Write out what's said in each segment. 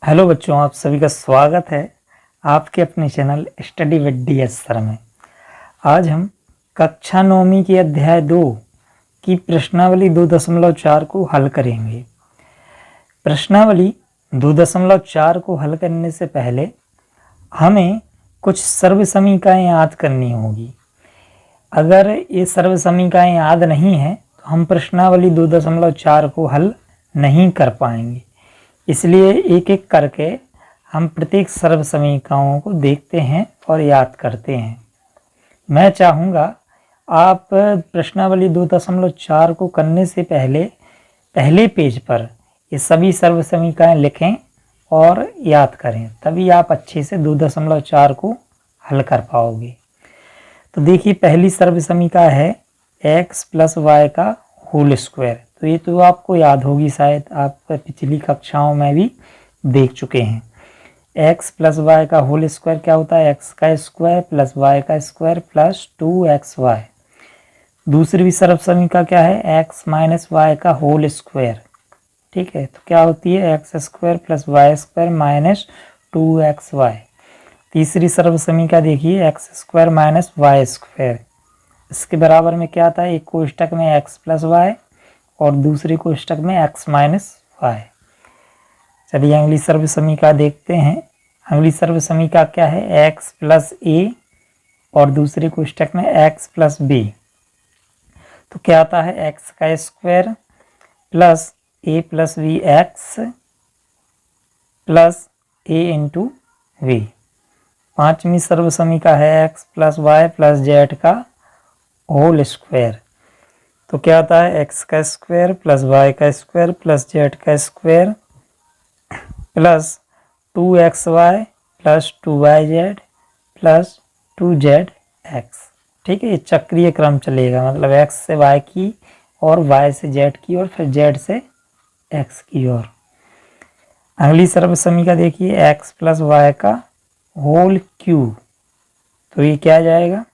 Hello बच्चों, आप सभी का स्वागत है आपके अपने channel study with DS sir में। आज हम कक्षा 9वीं की अध्याय 2 की प्रश्नावली 2.4 को हल करेंगे। प्रश्नावली 2.4 को हल करने से पहले हमें कुछ सर्वसमीकाएं याद करनी होगी। अगर ये सर्वसमीकाएं याद नहीं हैं तो हम प्रश्नावली 2.4 को हल नहीं कर पाएंगे। इसलिए एक एक करके हम प्रत्येक सर्वसमीकाओं को देखते हैं और याद करते हैं। मैं चाहूँगा आप प्रश्नावली 2.4 को करने से पहले पेज पर ये सभी सर्वसमीकाएं लिखें और याद करें, तभी आप अच्छे से 2.4 को हल कर पाओगे। तो देखिए, पहली सर्वसमीका है x प्लस वाई का होल स्क्वायर। तो ये तो आपको याद होगी, शायद आप पिछली कक्षाओं में भी देख चुके हैं। x प्लस वाई का होल स्क्वायर क्या होता है? x का स्क्वायर प्लस वाई का स्क्वायर प्लस 2xy। दूसरी भी सर्वसमीका क्या है? x माइनस वाई का होल स्क्वायर। ठीक है, तो क्या होती है? X square plus y square minus 2xy। तीसरी सर्वसमीका देखिए, x square minus y square. इसके बराबर में क्या आता है? एक कोष्टक में x प्लस वाई और दूसरी कोष्टक में x माइनस वाई। चलिए अगली सर्वसमीका देखते हैं। अगली सर्वसमीका क्या है? x प्लस a और दूसरी कोष्टक में x प्लस b। तो क्या आता है? x का square plus a plus b x plus a into b. पांचवी सर्वसमीका है x plus y plus z का होल स्क्वायर। तो क्या आता है? x का स्क्वायर प्लस वाई का स्क्वायर प्लस जेड का square plus 2xy plus 2yz plus 2zx। ठीक है, ये चक्रीय क्रम चलेगा, मतलब x से y की और y से z की और फिर z से x की ओर। अगली सर्वसमीका देखिए, x प्लस वाई का होल क्यूब। तो ये क्या आ जाएगा?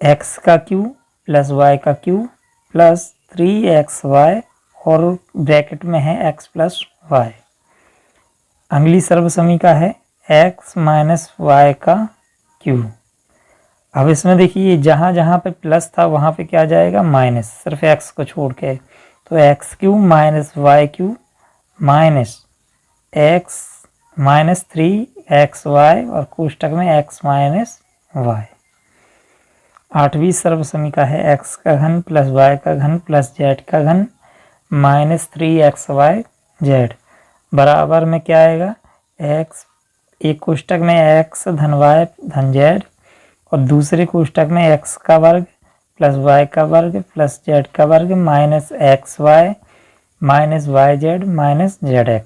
x का क्यूब प्लस y का क्यूब प्लस 3xy और ब्रैकेट में है x प्लस वाई। अगली सर्वसमीका है x माइनस वाई का क्यूब। अब इसमें देखिए, जहाँ जहाँ पे प्लस था वहाँ पे क्या आ जाएगा? माइनस, सिर्फ x को छोड़ के। तो x cube minus y cube minus x minus 3xy और कोष्टक में x माइनस वाई। आठवीं सर्वसमीका है x का घन प्लस y का घन प्लस z का घन माइनस 3xy z बराबर में क्या आएगा? x एक कोष्टक में x धन y धन z और दूसरे कोष्टक में x का वर्ग प्लस y का वर्ग प्लस z का वर्ग minus xy minus yz minus zx।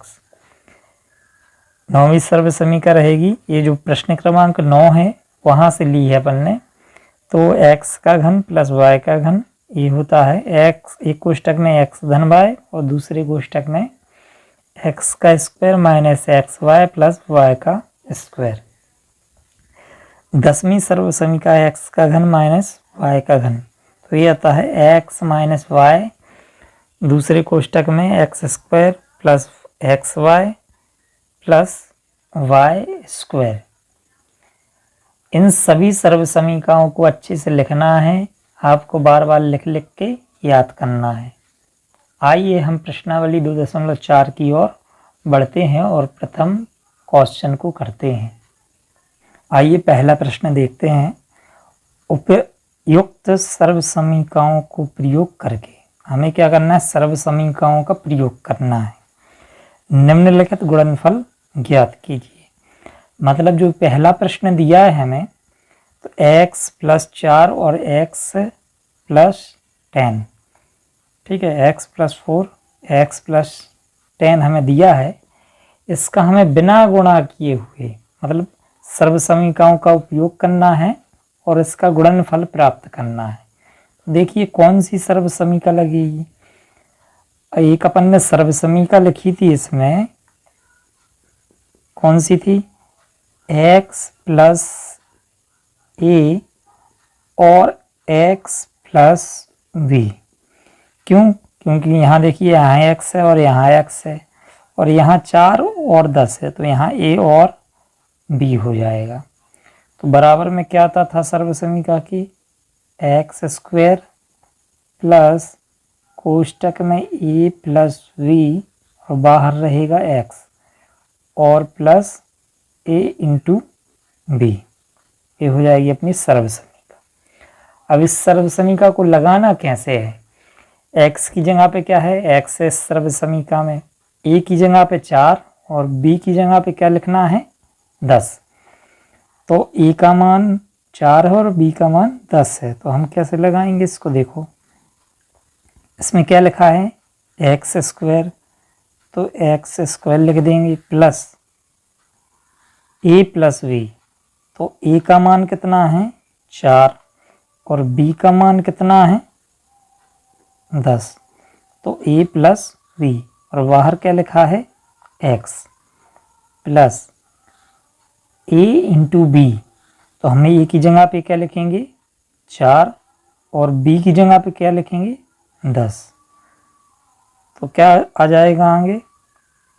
नौवीं सर्वसमीका रहेगी, ये जो प्रश्न क्रमांक 9 है वहाँ से ली है अपन ने। तो x का घन प्लस y का घन ये होता है x एक कोष्टक में x धन y और दूसरे कोष्टक में x का square minus xy plus y का स्क्वायर। 10वीं सर्वसमीका है x का घन माइनस y का घन। तो ये आता है x माइनस y दूसरे कोष्टक में x square plus xy plus y square. इन सभी सर्वसमीकाओं को अच्छे से लिखना है, आपको बार बार लिख लिख के याद करना है। आइए हम प्रश्नावली 2.4 की ओर बढ़ते हैं और प्रथम क्वेश्चन को करते हैं। आइए पहला प्रश्न देखते हैं। उपयुक्त सर्वसमीकाओं को प्रयोग करके हमें क्या करना है? सर्वसमीकाओं का प्रयोग करना है। निम्नलिखित गुणनफल ज्ञात कीजिए। मतलब जो पहला प्रश्न दिया है हमें, तो x प्लस 4 और x प्लस 10। ठीक है, x प्लस 4 x प्लस 10 हमें दिया है। इसका हमें बिना गुणा किए हुए, मतलब सर्वसमीकाओं का उपयोग करना है और इसका गुणनफल प्राप्त करना है। देखिए कौन सी सर्वसमीका लगेगी। एक अपन ने सर्वसमीका लिखी थी, इसमें कौन सी थी? x प्लस a और x प्लस b। क्यों? क्योंकि यहाँ देखिए, यहाँ x है और यहाँ x है और यहाँ 4 और 10 है, तो यहाँ a और b हो जाएगा। तो बराबर में क्या आता था सर्वसमीका की, एक्स स्क्वायर प्लस कोष्टक में a प्लस v और बाहर रहेगा x और प्लस a इंटू बी। ये हो जाएगी अपनी सर्वसमीका। अब इस सर्वसमीका को लगाना कैसे है, x की जगह पे क्या है, x है सर्वसमीका में, a की जगह पे 4 और b की जगह पे क्या लिखना है 10। तो a का मान 4 है और b का मान 10 है, तो हम कैसे लगाएंगे इसको, देखो इसमें क्या लिखा है एक्स स्क्वायर, तो एक्स स्क्वायर लिख देंगे प्लस a प्लस v। तो a का मान कितना है 4 और b का मान कितना है 10, तो a प्लस v और बाहर क्या लिखा है x plus a into b. तो हमें a की जगह पे क्या लिखेंगे 4 और b की जगह पे क्या लिखेंगे 10। तो क्या आ जाएगा आगे,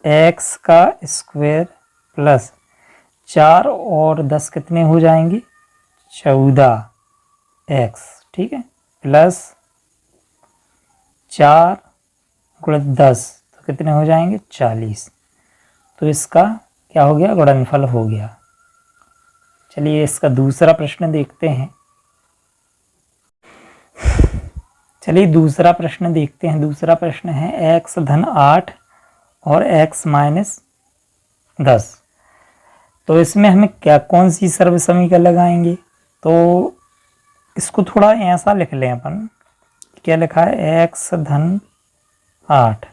x का स्क्वायर प्लस 4 और 10 कितने हो जाएंगे 14x, ठीक है, प्लस 4 गुणित 10 तो कितने हो जाएंगे 40। तो इसका क्या हो गया, गुणनफल हो गया। चलिए इसका दूसरा प्रश्न देखते हैं। चलिए दूसरा प्रश्न देखते हैं। दूसरा प्रश्न है x धन 8 और x माइनस 10। तो इसमें हमें क्या कौन सी सर्वसमीका लगाएंगे, तो इसको थोड़ा ऐसा लिख लें अपन, क्या लिखा है x धन 8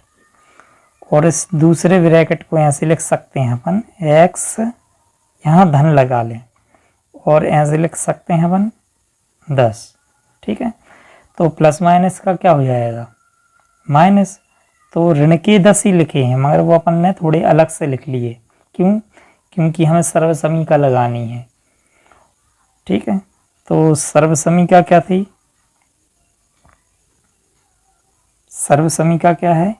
और इस दूसरे ब्रैकेट को ऐसे लिख सकते हैं अपन, x यहाँ धन लगा लें और ऐसे लिख सकते हैं अपन 10, ठीक है। तो प्लस माइनस का क्या हो जाएगा माइनस, तो ऋण के 10 ही लिखे हैं मगर वो अपन ने थोड़े अलग से लिख लिए, क्यों, क्योंकि हमें सर्वसमीका लगानी है, ठीक है। तो सर्वसमीका क्या थी, सर्वसमीका क्या है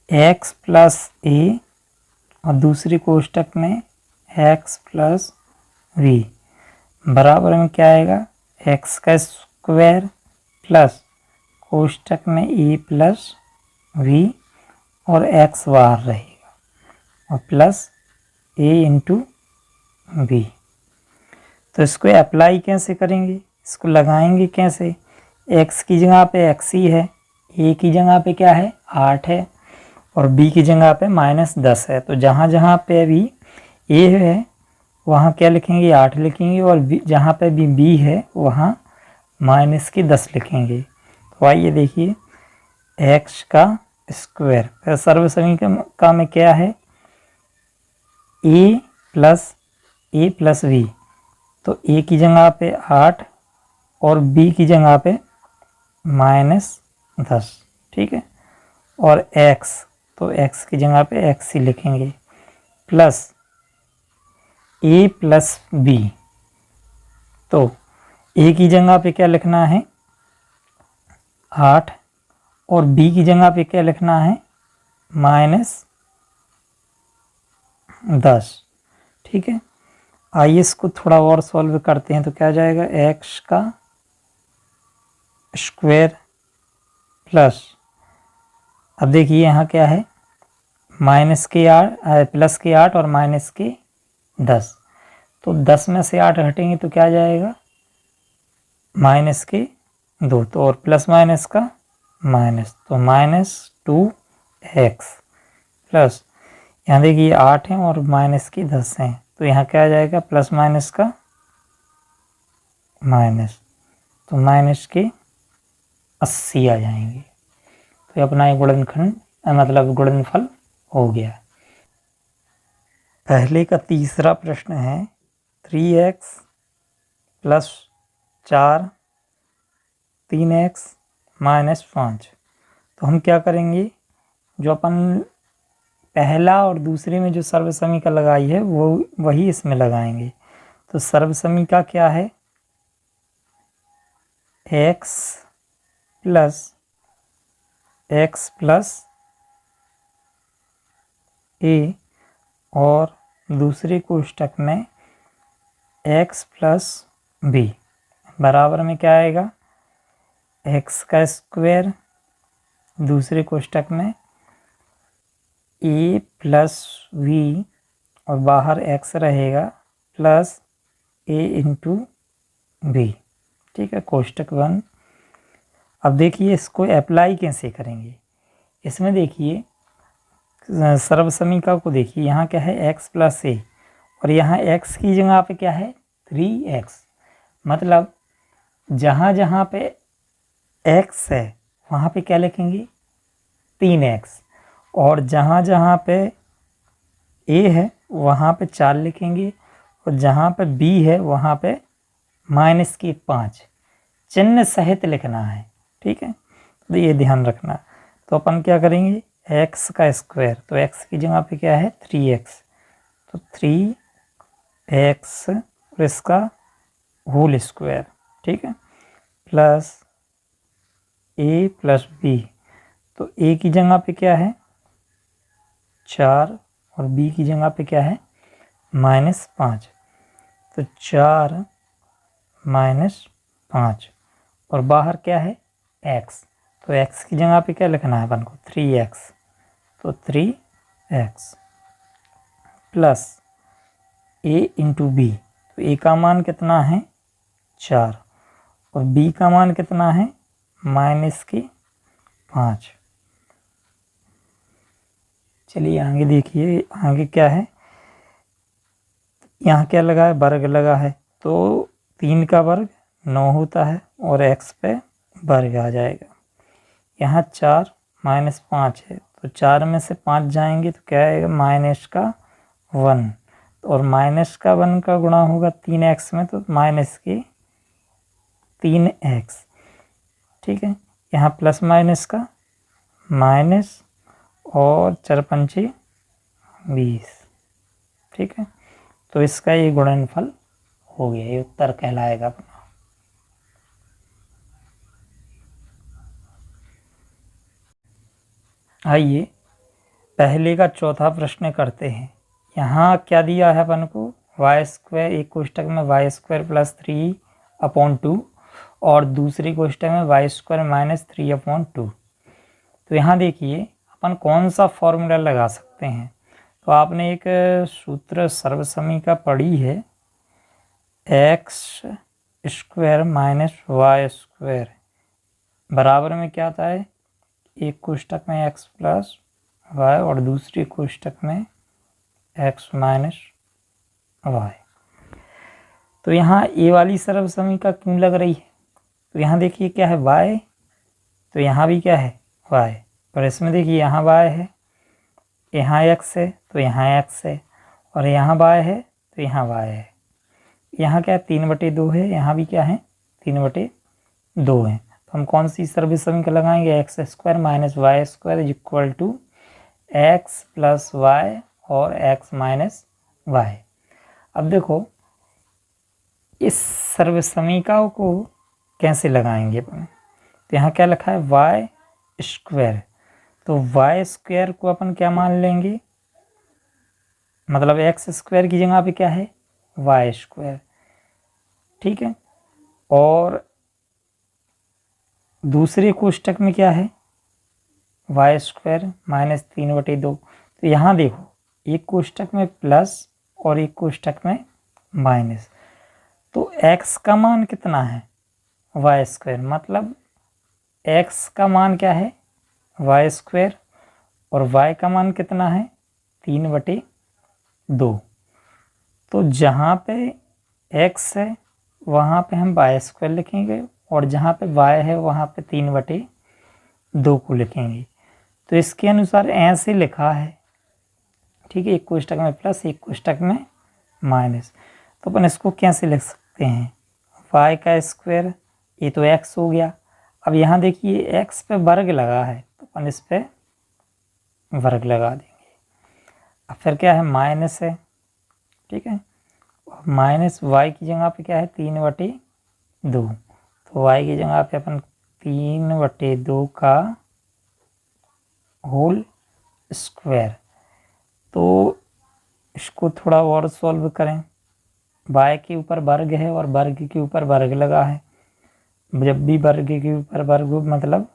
x प्लस a और दूसरी कोष्टक में x प्लस v बराबर में क्या आएगा x का स्क्वायर प्लस कोष्टक में a प्लस v और x बाहर रहेगा और प्लस a इंटू बी। तो इसको अप्लाई कैसे करेंगे, इसको लगाएंगे कैसे, x की जगह पे x ही है, a की जगह पे क्या है 8 है और b की जगह पे माइनस 10 है। तो जहाँ जहाँ पे भी a है वहाँ क्या लिखेंगे 8 लिखेंगे और जहाँ पे भी b है वहाँ माइनस की 10 लिखेंगे। तो आइए देखिए x का स्क्वायर सर्वसमीका में क्या है a प्लस v, तो a की जगह पे 8 और b की जगह पे माइनस 10, ठीक है, और x, तो x की जगह पे x ही लिखेंगे प्लस a प्लस b। तो a की जगह पे क्या लिखना है 8 और b की जगह पे क्या लिखना है माइनस 10, ठीक है। आइए इसको थोड़ा और सॉल्व करते हैं। तो क्या जाएगा x का स्क्वायर प्लस, अब देखिए यहाँ क्या है माइनस के 8 प्लस के 8 और माइनस के 10, तो 10 में से 8 हटेंगे तो क्या जाएगा माइनस के 2, तो और प्लस माइनस का माइनस, तो माइनस 2x प्लस यहाँ देखिए 8 है और माइनस की 10 है, तो यहाँ क्या आ जाएगा प्लस माइनस का माइनस, तो माइनस के 80 आ जाएंगे। तो ये अपना गुणनखंड मतलब गुणनफल हो गया। पहले का तीसरा प्रश्न है 3x प्लस 4 3x माइनस 5। तो हम क्या करेंगे, जो अपन पहला और दूसरे में जो सर्वसमीका लगाई है वो वही इसमें लगाएंगे। तो सर्वसमीका क्या है x प्लस ए और दूसरे कोष्टक में x प्लस बी बराबर में क्या आएगा, x का स्क्वायर, दूसरे कोष्टक में a प्लस v और बाहर x रहेगा प्लस a इंटू बी। ठीक है, कोष्टक 1। अब देखिए इसको अप्लाई कैसे करेंगे। इसमें देखिए सर्वसमीका को देखिए, यहाँ क्या है x प्लस ए और यहाँ x की जगह पे क्या है 3x। मतलब जहाँ जहाँ पे x है वहाँ पे क्या लिखेंगे 3x और जहाँ जहाँ पे a है वहाँ पे 4 लिखेंगे और जहाँ पे b है वहाँ पे -5 चिन्ह सहित लिखना है। ठीक है, तो ये ध्यान रखना। तो अपन क्या करेंगे, x का स्क्वायर, तो x की जगह पे क्या है 3x, तो 3x और इसका होल स्क्वायर। ठीक है, प्लस a प्लस b, तो a की जगह पे क्या है 4 और b की जगह पे क्या है -5, तो 4 -5 और बाहर क्या है x, तो x की जगह पे क्या लिखना है अपन को 3x, तो 3x plus a into b, तो a का मान कितना है 4 और b का मान कितना है -5। चलिए आगे देखिए, आगे क्या है, यहाँ क्या लगा है वर्ग लगा है, तो 3 का वर्ग 9 होता है और x पे वर्ग आ जाएगा। यहाँ 4 -5 है, तो 4 में से 5 जाएंगे तो क्या आएगा -1, और -1 का गुणा होगा 3x में, तो -3x। ठीक है, यहाँ प्लस माइनस का माइनस और 4 पंचे 20। ठीक है, तो इसका ये गुणनफल हो गया, ये उत्तर कहलाएगा अपना। आइए पहले का चौथा प्रश्न करते हैं। यहाँ क्या दिया है अपन को, y², एक कोष्टक में y² प्लस 3/2 और दूसरी कोष्टक में y² -3/2। तो यहाँ देखिए अपन कौन सा फॉर्मूला लगा सकते हैं। तो आपने एक सूत्र सर्वसमीका पढ़ी है, x² -y² बराबर में क्या आता है, एक कोष्टक में x प्लस y और दूसरी कोष्टक में x माइनस y। तो यहाँ ए वाली सर्वसमीका क्यों लग रही है, तो यहाँ देखिए क्या है y, तो यहाँ भी क्या है y, और इसमें देखिए यहाँ y है, यहाँ x है तो यहाँ x है, और यहाँ y है तो यहाँ y है। यहाँ क्या है 3/2 है, यहाँ भी क्या है 3/2 है। तो हम कौन सी सर्वसमीका लगाएंगे, x² -y² = x plus y और x माइनस y। अब देखो इस सर्वसमीका को कैसे लगाएंगे अपन, तो यहाँ क्या लिखा है y², तो y² को अपन क्या मान लेंगे, मतलब x² की जगह पे क्या है y²। ठीक है, और दूसरे कोष्टक में क्या है y² -3/2। तो यहाँ देखो एक कोष्टक में प्लस और एक कोष्टक में माइनस, तो x का मान कितना है y², मतलब x का मान क्या है y² और y का मान कितना है 3/2। तो जहाँ पे x है वहाँ पे हम y² लिखेंगे और जहाँ पे y है वहाँ पे 3/2 को लिखेंगे। तो इसके अनुसार ऐसे लिखा है। ठीक है, एक कोष्टक में प्लस एक कोष्टक में माइनस, तो अपन इसको कैसे लिख सकते हैं, y का स्क्वायर, ये तो x हो गया। अब यहाँ देखिए x पे वर्ग लगा है तो अपन इस पे वर्ग लगा देंगे। अब फिर क्या है माइनस है, ठीक है, और माइनस y की जगह पे क्या है 3/2, तो y की जगह पे अपन 3/2 का होल स्क्वायर तो इसको थोड़ा और सॉल्व करें। y के ऊपर वर्ग है और वर्ग के ऊपर वर्ग लगा है। जब भी वर्ग के ऊपर वर्ग मतलब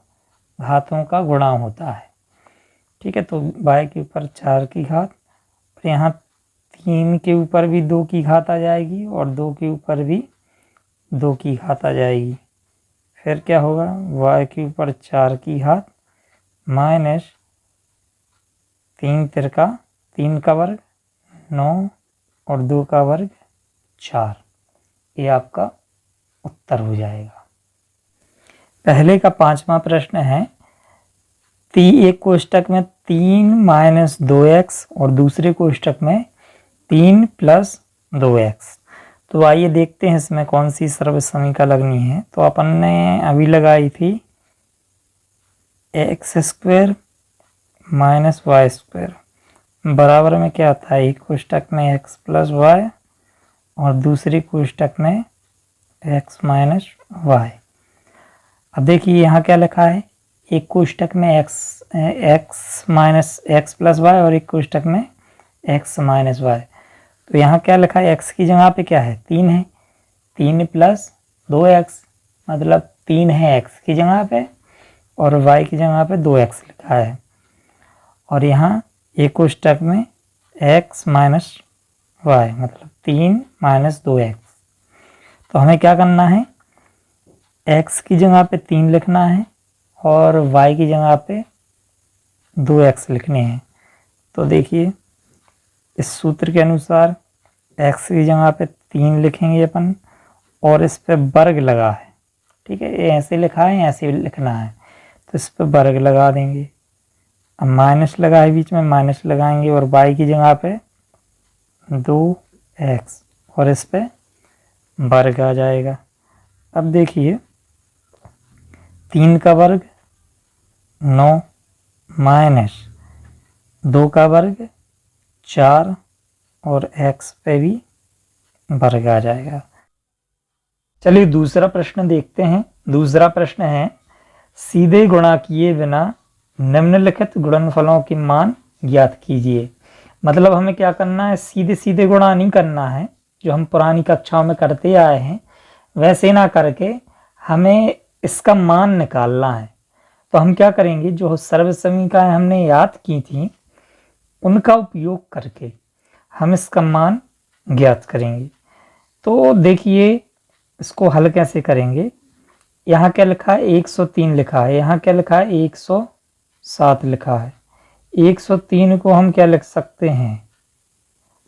घातों का गुणा होता है, ठीक है। तो y के ऊपर 4 की घात, और यहाँ 3 के ऊपर भी 2 की घात आ जाएगी और 2 के ऊपर भी 2 की घात आ जाएगी। फिर क्या होगा, y के ऊपर 4 की घात माइनस 3 तिरका 3 का वर्ग 9 और 2 का वर्ग 4। ये आपका उत्तर हो जाएगा। पहले का 5वां प्रश्न है, एक कोष्टक में 3 माइनस 2x और दूसरे कोष्टक में 3 प्लस 2x। तो आइए देखते हैं इसमें कौन सी सर्व समीकरण लगनी है। तो अपन ने अभी लगाई थी x square minus y square बराबर में क्या आता है, एक कोष्टक में x प्लस वाई और दूसरी कोष्टक में x माइनस वाई। अब देखिए यहाँ क्या लिखा है, एक कोष्टक में x minus x plus y और एक कोष्टक में x माइनस वाई। तो यहाँ क्या लिखा है, x की जगह पे क्या है, 3 है, 3 प्लस 2x मतलब 3 है x की जगह पे और y की जगह पे 2x लिखा है। और यहाँ एक कोष्टक में x माइनस वाई मतलब 3 माइनस 2x। तो हमें क्या करना है, x की जगह पे 3 लिखना है और y की जगह पे 2x लिखने हैं। तो देखिए इस सूत्र के अनुसार x की जगह पे 3 लिखेंगे अपन और इस पे वर्ग लगा है, ठीक है, ये ऐसे लिखा है ऐसे लिखना है, तो इस पे वर्ग लगा देंगे। अब माइनस लगा है बीच में, माइनस लगाएंगे और y की जगह पे 2x और इस पे वर्ग आ जाएगा। अब देखिए 3 का वर्ग 9 माइनस 2 का वर्ग 4 और x पे भी वर्ग आ जाएगा। चलिए दूसरा प्रश्न देखते हैं। दूसरा प्रश्न है, सीधे गुणा किए बिना निम्नलिखित गुणनफलों के मान ज्ञात कीजिए। मतलब हमें क्या करना है, सीधे सीधे गुणा नहीं करना है जो हम पुरानी कक्षाओं में करते आए हैं, वैसे ना करके हमें इसका मान निकालना है। तो हम क्या करेंगे, जो सर्व समीकरण हमने याद की थी उनका उपयोग करके हम इसका मान ज्ञात करेंगे। तो देखिए इसको हल कैसे करेंगे। यहाँ क्या लिखा है, 103 लिखा है, यहाँ क्या लिखा है 107 लिखा है। 103 को हम क्या लिख सकते हैं,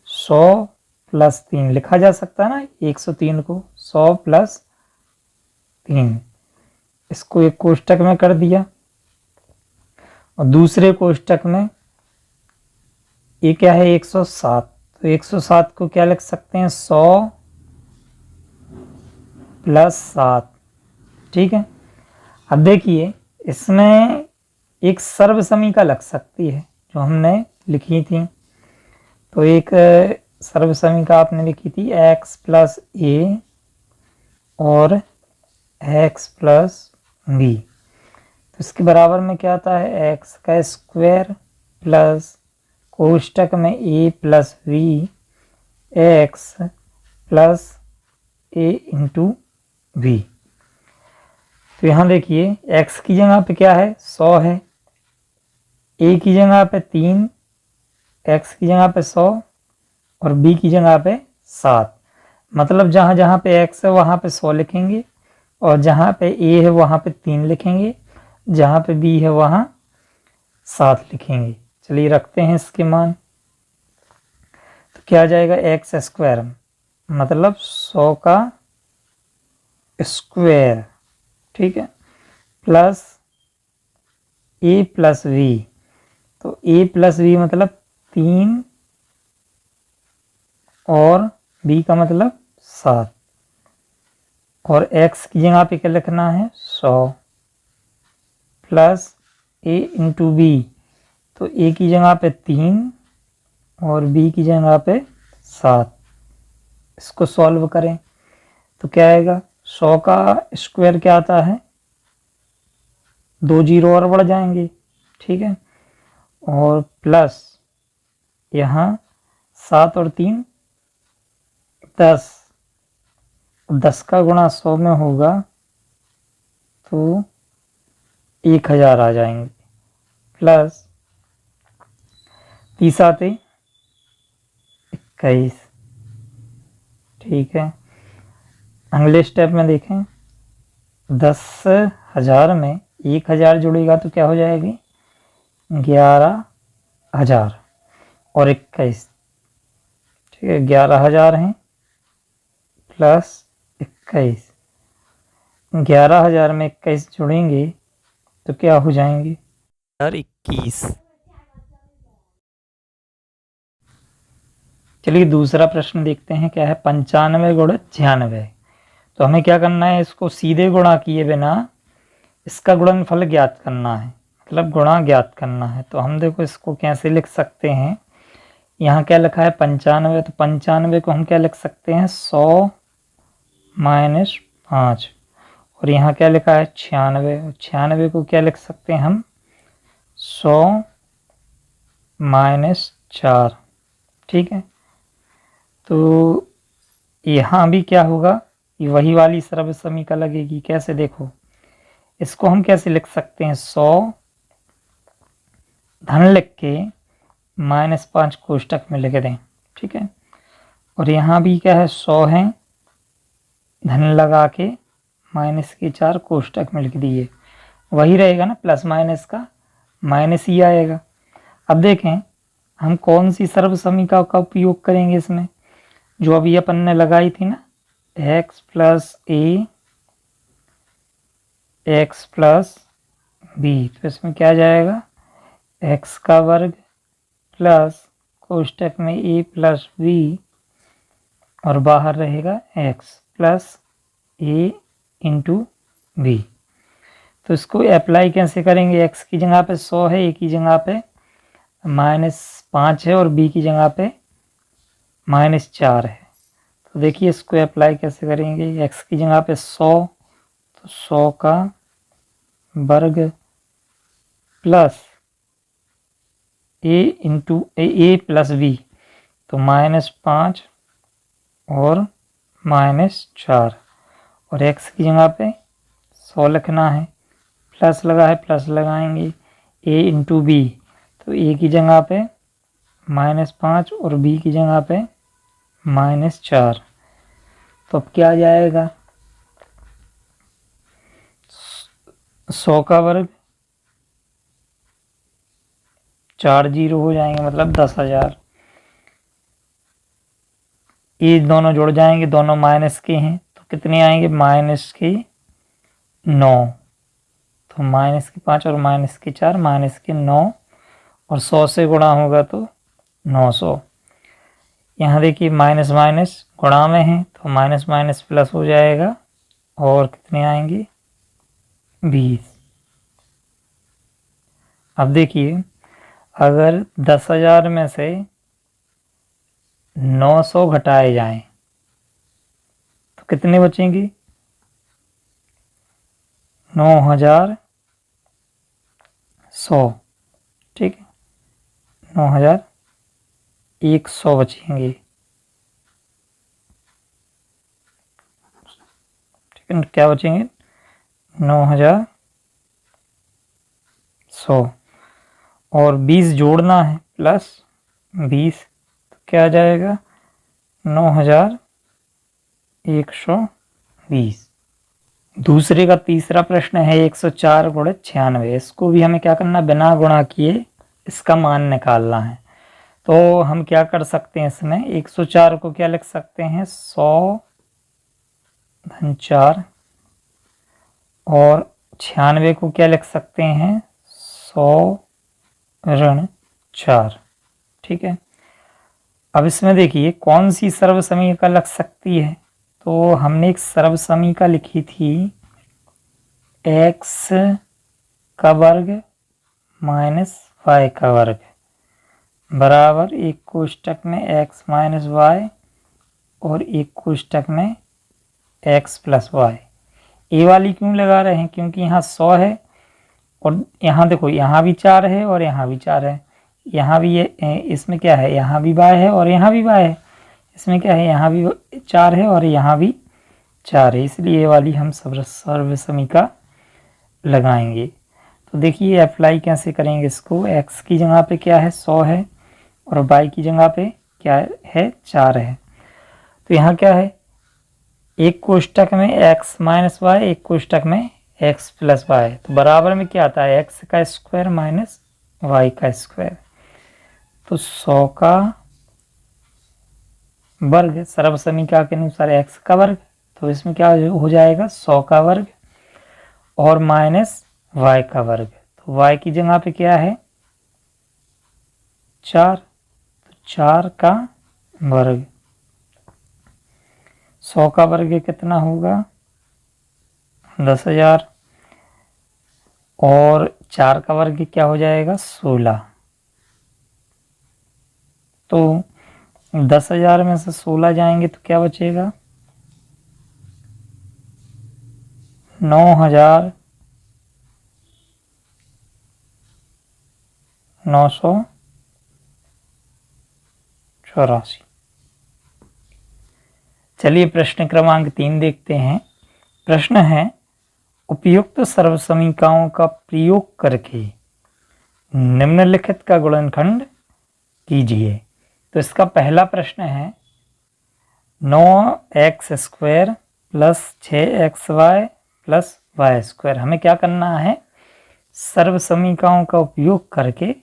100 प्लस 3 लिखा जा सकता है ना। 103 को 100 प्लस 3, इसको एक कोष्टक में कर दिया और दूसरे कोष्टक में ये क्या है 107। तो 107 को क्या लिख सकते हैं, 100 प्लस 7, ठीक है। अब देखिए इसमें एक सर्व समीकरण लग सकती है जो हमने लिखी थी। तो एक सर्व समीकरण आपने लिखी थी x प्लस ए और x प्लस बी। तो इसके बराबर में क्या आता है, x का स्क्वायर प्लस कोष्टक में a plus b x plus a into b. तो यहाँ देखिए x की जगह पे क्या है 100 है, a की जगह पे 3, x की जगह पे 100 और b की जगह पे 7। मतलब जहाँ जहाँ पे x है वहाँ पे 100 लिखेंगे और जहाँ पे a है वहाँ पे 3 लिखेंगे, जहाँ पे b है वहाँ 7 लिखेंगे। चलिए रखते हैं इसके मान। तो क्या आ जाएगा, एक्स स्क्वायर मतलब 100 का स्क्वायर, ठीक है, प्लस a प्लस वी। तो a प्लस वी मतलब 3 और b का मतलब 7 और x की जगह पे क्या लिखना है 100 प्लस a इंटू बी। तो a की जगह पे 3 और b की जगह पे 7। इसको सॉल्व करें तो क्या आएगा, 100 का स्क्वायर क्या आता है, 2 जीरो और बढ़ जाएंगे, ठीक है, और प्लस यहाँ 7 और 3 10, 10 का गुणा 100 में होगा तो 1000 आ जाएंगे, प्लस 30 आते 21। ठीक है, अगले स्टेप में देखें, 10,000 में 1000 जुड़ेगा तो क्या हो जाएगी 11,000 और 21। ठीक है, 11,000 हैं प्लस 21, 11,000 में 21 जुड़ेंगे तो क्या हो जाएंगे 21। चलिए दूसरा प्रश्न देखते हैं, क्या है 95 गुणा 96। तो हमें क्या करना है, इसको सीधे गुणा किए बिना इसका गुणनफल ज्ञात करना है, मतलब गुणा ज्ञात करना है। तो हम देखो इसको कैसे लिख सकते हैं, यहाँ क्या लिखा है 95, तो 95 को हम क्या लिख सकते हैं 100 माइनस 5, और यहाँ क्या लिखा है 96, 96 को क्या लिख सकते हैं हम 100 माइनस 4। ठीक है, तो यहाँ भी क्या होगा, वही वाली सर्व समीकरण लगेगी। कैसे, देखो इसको हम कैसे लिख सकते हैं 100 धन लिख के -5 कोष्टक में लिख दें। ठीक है, और यहाँ भी क्या है 100 है, धन लगा के -4 कोष्टक में लिख दिए, वही रहेगा ना, प्लस माइनस का माइनस ही आएगा। अब देखें हम कौन सी सर्व समीकरण का उपयोग करेंगे इसमें, जो अभी अपन ने लगाई थी ना, x प्लस ए एक्स प्लस बी। तो इसमें क्या जाएगा x का वर्ग प्लस कोष्टक में a प्लस बी, और बाहर रहेगा x plus a into b. तो इसको अप्लाई कैसे करेंगे, x की जगह पे 100 है, a की जगह पे -5 है और b की जगह पे -4 है। तो देखिए इसको अप्लाई कैसे करेंगे, x की जगह पे 100, तो 100 का वर्ग plus a into a plus b, तो -5 और -4, और x की जगह पे 100 लिखना है, प्लस लगा है प्लस लगाएंगे, a इंटू बी, तो a की जगह पे -5 और b की जगह पे -4। तो अब क्या आ जाएगा 100 का वर्ग 4 जीरो हो जाएंगे, मतलब 10,000। ये दोनों जुड़ जाएंगे, दोनों माइनस के हैं, तो कितने आएंगे -9, तो -5 और -4 -9, और 100 से गुणा होगा तो 900। यहाँ देखिए माइनस माइनस गुणा में है, तो माइनस माइनस प्लस हो जाएगा, और कितने आएंगे 20। अब देखिए अगर 10,000 में से 900 घटाए जाएं तो कितने बचेंगे 9,100। ठीक है, 9,100 बचेंगे। ठीक है, क्या बचेंगे 9,100, और 20 जोड़ना है प्लस 20, तो क्या आ जाएगा 9,120। दूसरे का तीसरा प्रश्न है 104 गुणे 96। इसको भी हमें क्या करना, बिना गुणा किए इसका मान निकालना है। तो हम क्या कर सकते हैं, इसमें 104 को क्या लिख सकते हैं 100 धन 4, और 96 को क्या लिख सकते हैं 100 ऋण 4। ठीक है, अब इसमें देखिए कौन सी सर्व समीकरण लग सकती है। तो हमने एक सर्व समीकरण लिखी थी x का वर्ग माइनस y का वर्ग बराबर एक कोष्टक में x माइनस y और एक कोष्टक में x प्लस y। ए वाली क्यों लगा रहे हैं, क्योंकि यहाँ 100 है, और यहाँ देखो यहाँ भी 4 है और यहाँ भी 4 है, यहाँ भी ये इसमें क्या है, यहाँ भी y है और यहाँ भी y है। इसमें क्या है, यहाँ भी 4 है और यहाँ भी 4 है, इसलिए ये वाली हम सर्व समीका लगाएंगे। तो देखिए अप्लाई कैसे करेंगे इसको। x की जगह पे क्या है 100 है और y की जगह पे क्या है 4 है। तो यहाँ क्या है, एक कोष्टक में x माइनस वाई, एक कोष्टक में x प्लस वाई, तो बराबर में क्या आता है x का स्क्वायर माइनस y का स्क्वायर। तो 100 का वर्ग सर्व समीकरण के अनुसार x का वर्ग, तो इसमें क्या हो जाएगा 100 का वर्ग और माइनस y का वर्ग। तो y की जगह पे क्या है 4, तो 4 का वर्ग। 100 का वर्ग कितना होगा 10,000 और 4 का वर्ग क्या हो जाएगा 16। तो 10,000 में से 16 जाएंगे तो क्या बचेगा 9,984। चलिए प्रश्न क्रमांक 3 देखते हैं। प्रश्न है उपयुक्त सर्व समीकरणों का प्रयोग करके निम्नलिखित का गुणनखंड कीजिए। तो इसका पहला प्रश्न है 9x square plus 6xy plus y square. हमें क्या करना है सर्व समीकरणों का उपयोग करके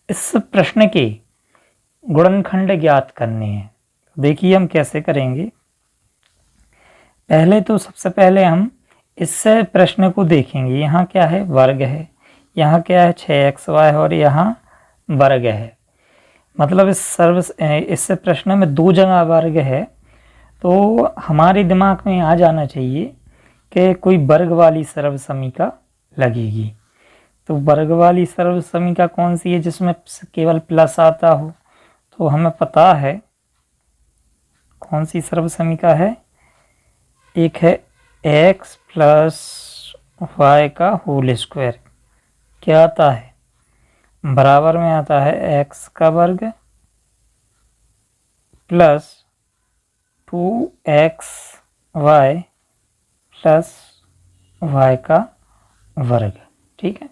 इस प्रश्न के गुणनखंड ज्ञात करने हैं। देखिए हम कैसे करेंगे। पहले तो सबसे पहले हम इस प्रश्न को देखेंगे। यहाँ क्या है वर्ग है, यहाँ क्या है 6xy और यहाँ वर्ग है। मतलब इस प्रश्न में 2 जगह वर्ग है, तो हमारे दिमाग में आ जाना चाहिए कि कोई वर्ग वाली सर्व समीका लगेगी। तो वर्ग वाली सर्व समीका कौन सी है जिसमें केवल प्लस आता हो, तो हमें पता है कौन सी सर्व समीका है। एक है x प्लस वाई का होल स्क्वायर, क्या आता है बराबर में आता है x का वर्ग प्लस 2xy प्लस y का वर्ग। ठीक है,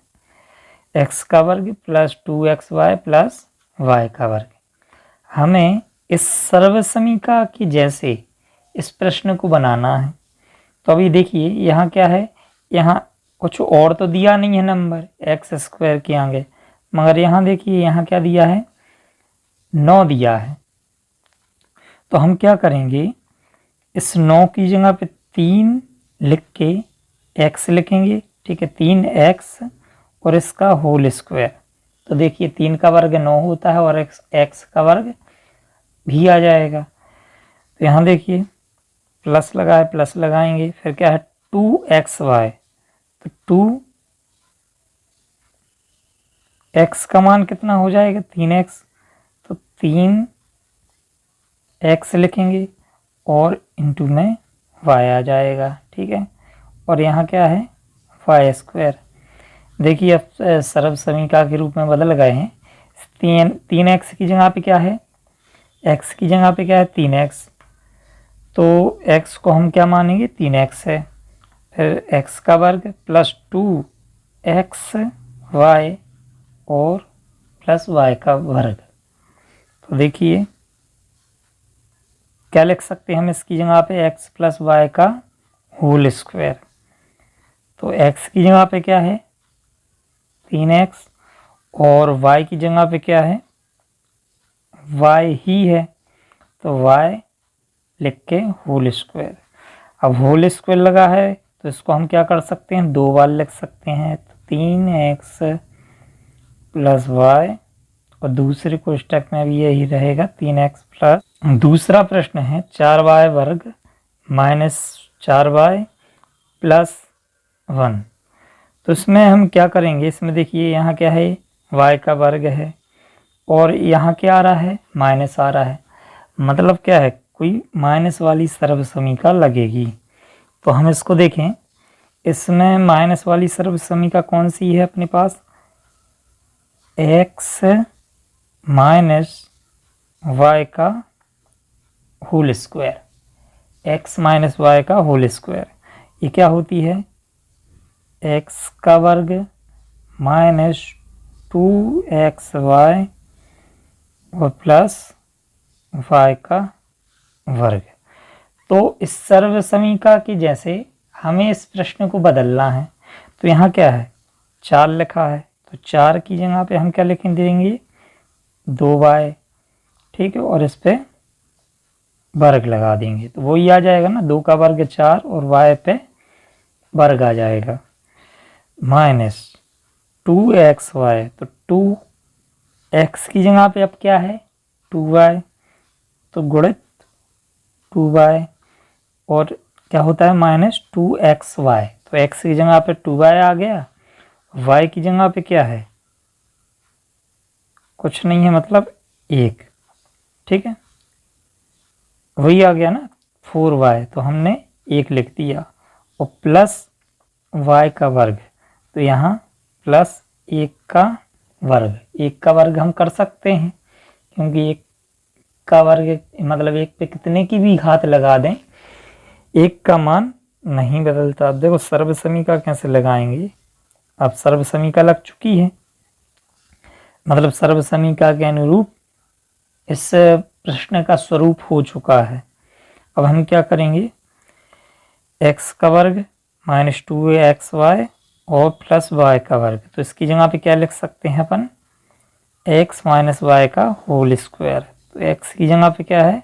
x का वर्ग प्लस 2xy प्लस y का वर्ग। हमें इस सर्व समीका की जैसे इस प्रश्न को बनाना है। तो अभी देखिए यहाँ क्या है, यहाँ कुछ और तो दिया नहीं है नंबर एक्स स्क्वायर के आगे, मगर यहाँ देखिए यहाँ क्या दिया है 9 दिया है। तो हम क्या करेंगे इस 9 की जगह पे 3 लिख के x लिखेंगे। ठीक है, 3x और इसका होल स्क्वायर। तो देखिए 3 का वर्ग 9 होता है और x का वर्ग भी आ जाएगा। तो यहाँ देखिए प्लस लगाए, प्लस लगाएंगे, फिर क्या है 2xy, तो 2x का मान कितना हो जाएगा 3x, तो 3x लिखेंगे और इंटू में y आ जाएगा। ठीक है, और यहाँ क्या है वाई स्क्वायर। देखिए अब सर्व समीका के रूप में बदल गए हैं। 3x की जगह पे क्या है, x की जगह पे क्या है 3x, तो x को हम क्या मानेंगे 3x है, फिर x का वर्ग प्लस 2xy और प्लस y का वर्ग। तो देखिए क्या लिख सकते हैं हम इसकी जगह पे x प्लस वाई का होल स्क्वायर। तो x की जगह पे क्या है 3x और y की जगह पे क्या है y ही है, तो y लिख के होल स्क्वायर। अब होल स्क्वायर लगा है तो इसको हम क्या कर सकते हैं 2 बार लिख सकते हैं। तो 3x प्लस वाई और दूसरे कोष्टक में भी यही रहेगा 3x प्लस। दूसरा प्रश्न है 4y वर्ग माइनस 4y प्लस 1। तो इसमें हम क्या करेंगे, इसमें देखिए यहाँ क्या है y का वर्ग है और यहाँ क्या आ रहा है माइनस आ रहा है, मतलब क्या है कोई माइनस वाली सर्व समीका लगेगी। तो हम इसको देखें, इसमें माइनस वाली सर्व समीका कौन सी है अपने पास, x माइनस वाई का whole square, x minus y का होल स्क्वायर, ये क्या होती है, एक्स का वर्ग माइनस 2xy और प्लस वाई का वर्ग। तो इस सर्व समीकरण के जैसे हमें इस प्रश्न को बदलना है। तो यहाँ क्या है, 4 लिखा है, तो 4 की जगह पे हम क्या लिख देंगे, 2y, ठीक है, और इस पे वर्ग लगा देंगे तो वही आ जाएगा ना, 2 का वर्ग 4 और y पे वर्ग आ जाएगा, माइनस 2xy, तो 2x की जगह पे अब क्या है 2y, तो गुणित 2y और क्या होता है माइनस 2xy, तो x की जगह पे 2y आ गया, y की जगह पे क्या है, कुछ नहीं है, मतलब 1, ठीक है, वही आ गया ना 4y, तो हमने 1 लिख दिया, और प्लस y का वर्ग, तो यहाँ प्लस 1 का वर्ग, 1 का वर्ग हम कर सकते हैं क्योंकि 1 का वर्ग मतलब 1 पे कितने की भी घात लगा दें 1 का मान नहीं बदलता। अब देखो सर्व समीकरण कैसे लगाएंगे, अब सर्व समीकरण लग चुकी है, मतलब सर्व समीकरण के अनुरूप इस प्रश्न का स्वरूप हो चुका है। अब हम क्या करेंगे, x का वर्ग माइनस 2xy और प्लस y का वर्ग, तो इसकी जगह पे क्या लिख सकते हैं अपन, x माइनस वाई का होल स्क्वायर, तो x की जगह पे क्या है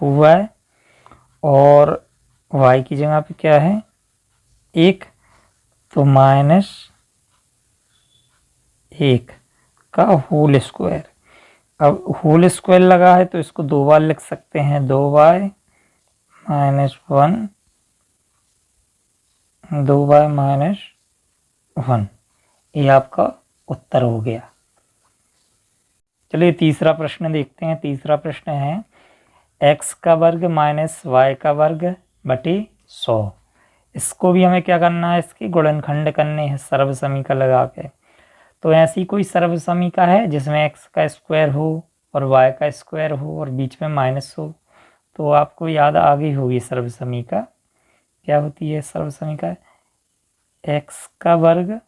2y और y की जगह पे क्या है 1, तो माइनस 1 का होल स्क्वायर। अब होल स्क्वायर लगा है तो इसको 2 बार लिख सकते हैं, 2y माइनस 1, 2y माइनस 1, ये आपका उत्तर हो गया। चलिए तीसरा प्रश्न देखते हैं। तीसरा प्रश्न है x का वर्ग माइनस वाई का वर्ग बटे 100। इसको भी हमें क्या करना है, इसके गुणनखंड करने हैं सर्व समीकरण लगा के। तो ऐसी कोई सर्व समीकरण है जिसमें x का स्क्वायर हो और y का स्क्वायर हो और बीच में माइनस हो, तो आपको याद आ गई होगी सर्व समीकरण क्या होती है। सर्व समीकरण x का वर्ग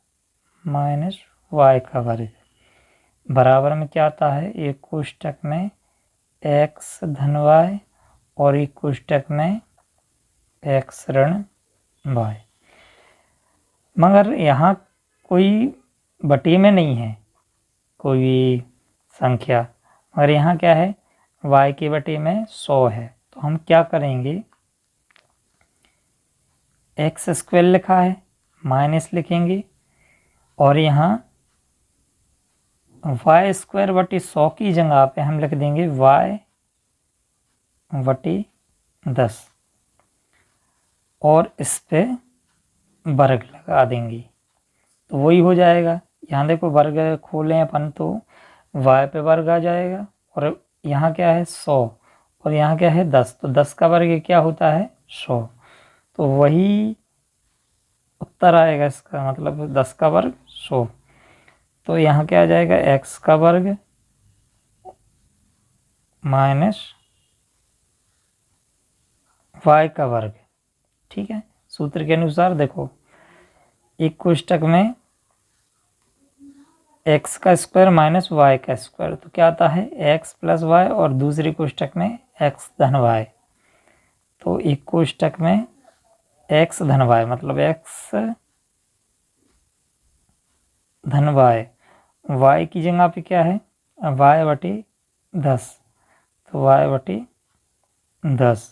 माइनस y का वर्ग बराबर में क्या आता है, एक कोष्टक में x धन y और एक कोष्टक में x ऋण y। मगर यहाँ कोई बटे में नहीं है कोई भी संख्या, मगर यहाँ क्या है y के बटे में 100 है। तो हम क्या करेंगे, एक्स स्क्वायर लिखा है माइनस लिखेंगे और यहाँ वाई स्क्वायर बटे 100 की जगह पे हम लिख देंगे y बटे 10 और इस पे वर्ग लगा देंगे, तो वही हो जाएगा। यहाँ देखो वर्ग खोलें अपन तो y पे वर्ग आ जाएगा और यहाँ क्या है 100 और यहाँ क्या है 10, तो 10 का वर्ग क्या होता है 100, तो वही उत्तर आएगा इसका, मतलब 10 का वर्ग 100। तो यहाँ क्या आ जाएगा x का वर्ग माइनस y का वर्ग, ठीक है। सूत्र के अनुसार देखो एक कोष्टक में x का स्क्वायर माइनस y का स्क्वायर, तो क्या आता है x प्लस y और दूसरी कोष्टक में x धन y, तो एक कोष्टक में x धन y मतलब x धन y की जगह पे क्या है y बटे 10, तो y बटे 10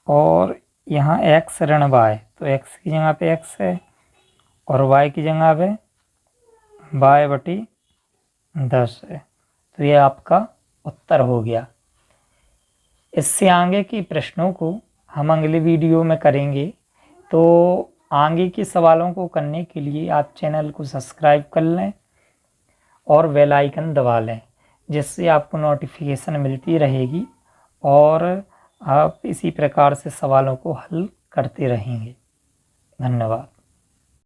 और यहाँ x ऋण y, तो x की जगह पे x है और y की जगह पे y बटे 10 है, तो ये आपका उत्तर हो गया। इससे आगे के प्रश्नों को हम अगले वीडियो में करेंगे, तो आगे के सवालों को करने के लिए आप चैनल को सब्सक्राइब कर लें और बेल आइकन दबा लें, जिससे आपको नोटिफिकेशन मिलती रहेगी और आप इसी प्रकार से सवालों को हल करते रहेंगे। धन्यवाद।